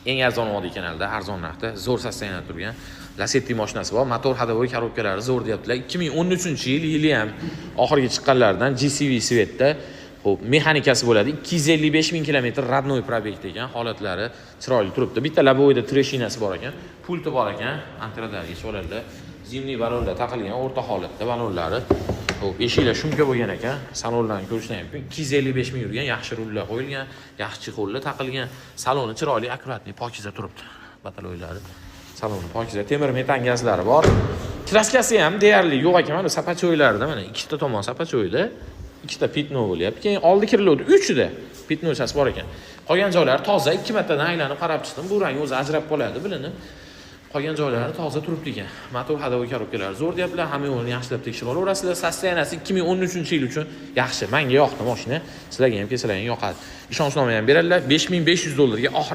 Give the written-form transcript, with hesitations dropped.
eng arzon oddiy kanalda, arzon narxda, zo'r sosteniyada turgan Lacetti mashinasi bor. Motor hadovoy korobkalari zo'r deyaptilar. 2013-yil ham oxirgi chiqqanlardan GCV Svetda xo'p, mexanikasi bo'ladi. 255 ming kilometr radnoy probekt ekan, holatlari chiroyli turibdi. Bitta labovoyda treshinasi bor ekan, pulti bor ekan, antradagi sho'larlar, zimniy balonlar taqilgan, o'rta holatda balonlari. Xo'p, eshiklar shumka bo'lgan ekan, salonlarni ko'rishdan mumkin. 255 ming yurgan, yaxshi rullar qo'yilgan, yaxshi chexollar taqilgan, saloni chiroyli, akkuratli, pokiza turibdi. Bataloylari, saloni pokiza, temir metan gazlari bor. Kraskasi ham deyarli yo'q ekan, mana sapachoylarda, mana ikkita tomon sapachoyda, ikkita pitno bo'lyapti. Keyin oldi kiriluvdi, 3da pitnosasi bor ekan. Qolgan joylari toza, 2 martadan aylanib qarab chiqdim. Bu rang o'zi ajrab qoladi, bilinib. Qolgan joylari toza turibdi ekan. Motor hadovoy korobkalari zo'r deyaptilar. Hamma yo'lni yaxshilab tekshirib olaverasizlar. Sosteniyasi 2013-yil uchun yaxshi. Menga yoqdi mashina. Sizlarga ham kelsalar yoqadi. Ishonchnoma ham beradilar. $5500 ga oxir